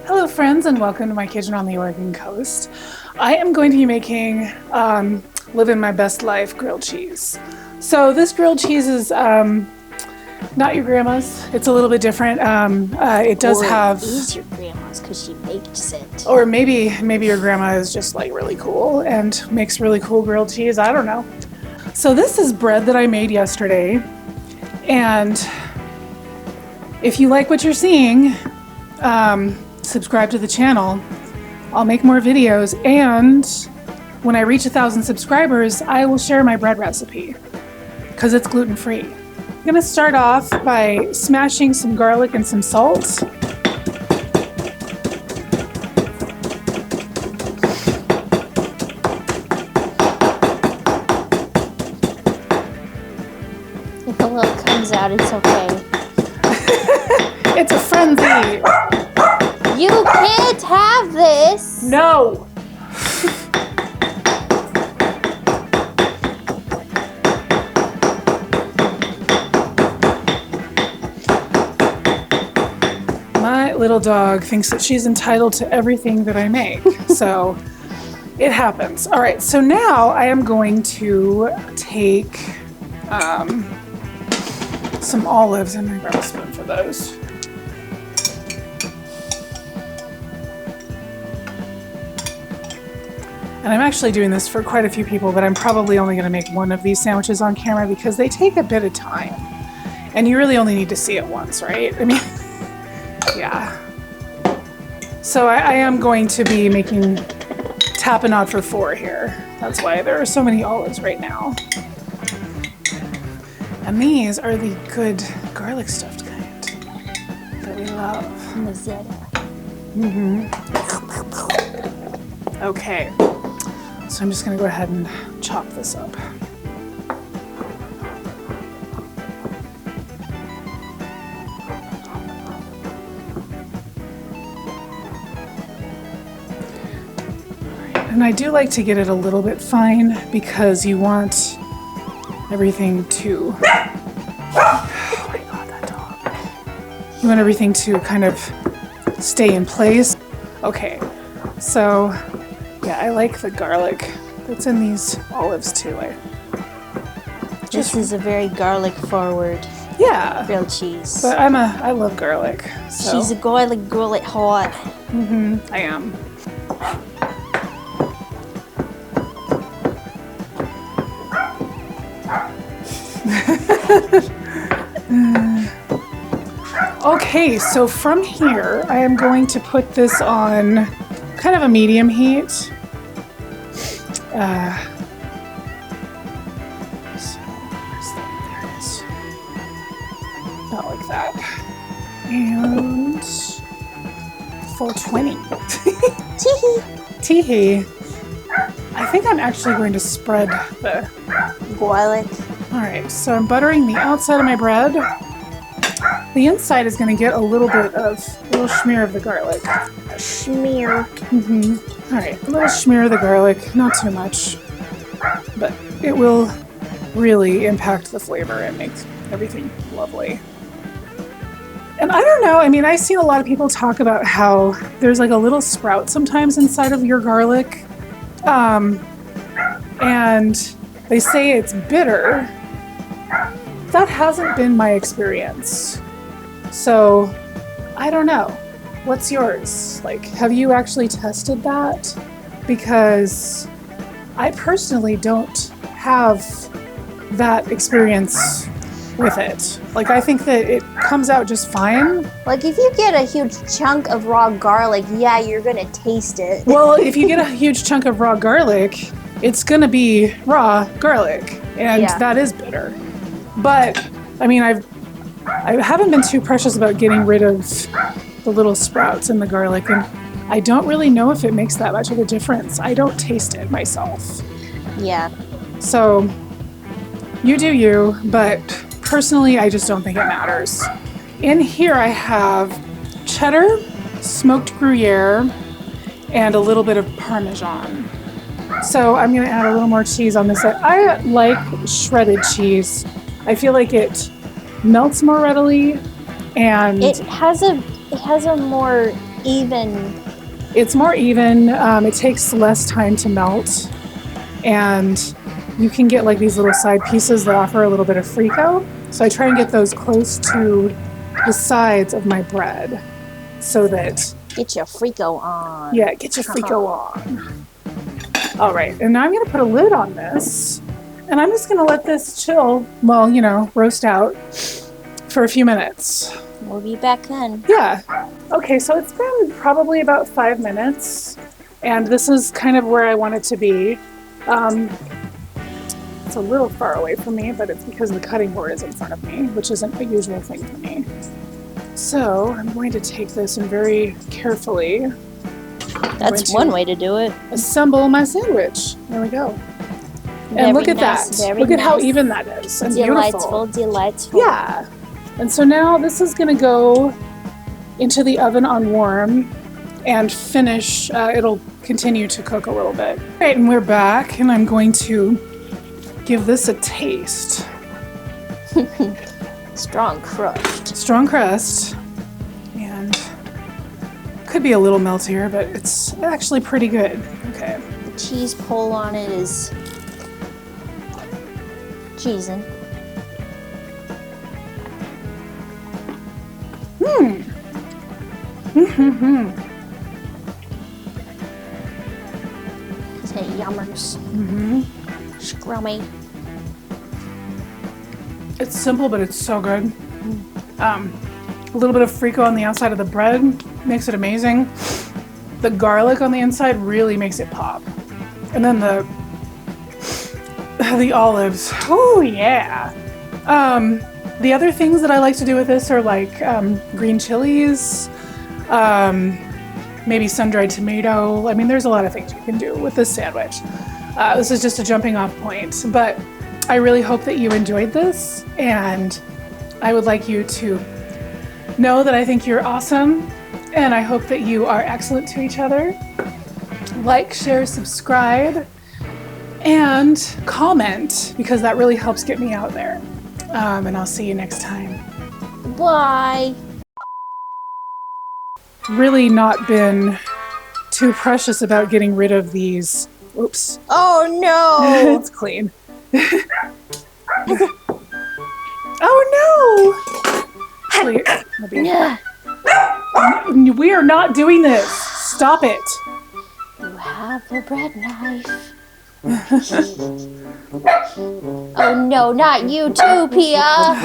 Hello friends, and welcome to my kitchen on the Oregon coast. I am going to be making living my best life grilled cheese. So this grilled cheese is not your grandma's. It's a little bit different. It does have. It is your grandma's because she makes it. Or maybe your grandma is just like really cool and makes really cool grilled cheese. I don't know. So this is bread that I made yesterday, and if you like what you're seeing, subscribe to the channel. I'll make more videos, and when I reach 1,000 subscribers, I will share my bread recipe because it's gluten-free. I'm gonna start off by smashing some garlic and some salt. If the look comes out, it's okay. It's a frenzy. You can't have this! No! My little dog thinks that she's entitled to everything that I make, so it happens. All right, so now I am going to take some olives. I'm gonna grab a spoon for those. And I'm actually doing this for quite a few people, but I'm probably only going to make one of these sandwiches on camera because they take a bit of time. And you really only need to see it once, right? I mean, yeah. So I am going to be making tapenade for 4 here. That's why there are so many olives right now. And these are the good garlic stuffed kind that we love. Mazzetta. Okay. So I'm just going to go ahead and chop this up. And I do like to get it a little bit fine because you want everything to... Oh my god, that dog. You want everything to kind of stay in place. Okay, so... yeah, I like the garlic that's in these olives too. This is a very garlic forward Yeah, grilled cheese. but I love garlic. So. She's a garlic girl at heart. I am. Okay, so from here, I am going to put this on kind of a medium heat. So where's that? There it is. Not like that. And full 20. Teehee. I think I'm actually going to spread the Garlic. Alright, so I'm buttering the outside of my bread. The inside is going to get a little smear of the garlic. A smear. Alright, a little smear of the garlic, not too much. But it will really impact the flavor and make everything lovely. And I don't know, I mean, I've seen a lot of people talk about how there's like a little sprout sometimes inside of your garlic. And they say it's bitter. That hasn't been my experience. So, I don't know. What's yours? Like, have you actually tested that? Because I personally don't have that experience with it. Like, I think that it comes out just fine. Like, if you get a huge chunk of raw garlic, yeah, you're gonna taste it. Well, if you get a huge chunk of raw garlic, it's gonna be raw garlic, and Yeah. that is bitter. But, I mean, I haven't been too precious about getting rid of the little sprouts in the garlic, and I don't really know if it makes that much of a difference. I don't taste it myself. Yeah. So, you do you, but personally, I just don't think it matters. In here I have cheddar, smoked Gruyere, and a little bit of Parmesan. So I'm gonna add a little more cheese on this side. I like shredded cheese. I feel like it melts more readily, and It has a more even. it's more even. It takes less time to melt, and you can get like these little side pieces that offer a little bit of frico. So I try and get those close to the sides of my bread, so that Get your frico on. yeah, get your frico on. All right, and now I'm gonna put a lid on this, and I'm just gonna let this chill. Well, you know, roast out for a few minutes. We'll be back then. Yeah. Okay, so it's been probably about 5 minutes, and this is kind of where I want it to be. It's a little far away from me, but it's because the cutting board is in front of me, which isn't a usual thing for me. So I'm going to take this and very carefully That's one way to do it. assemble my sandwich. There we go. And look at that. Look at how even that is. And Delightful, beautiful. delightful. Yeah. And so now this is going to go into the oven on warm and finish. It'll continue to cook a little bit. All right, and we're back, and I'm going to give this a taste. Strong crust. Strong crust, and could be a little meltier, but it's actually pretty good. Okay. The cheese pull on it is cheesing. Isn't it yummers? Scrummy. It's simple, but it's so good. A little bit of frico on the outside of the bread makes it amazing. The garlic on the inside really makes it pop. And then the olives. Oh yeah. The other things that I like to do with this are like green chilies, maybe sun-dried tomato. I mean, there's a lot of things you can do with this sandwich. This is just a jumping off point, but I really hope that you enjoyed this, and I would like you to know that I think you're awesome, and I hope that you are excellent to each other. Like, share, subscribe, and comment, because that really helps get me out there. And I'll see you next time. Bye. Really not been too precious about getting rid of these. Oops. Oh no! It's clean. Oh no! Wait, we are not doing this. Stop it. You have the bread knife. Oh no, not you too, Pia!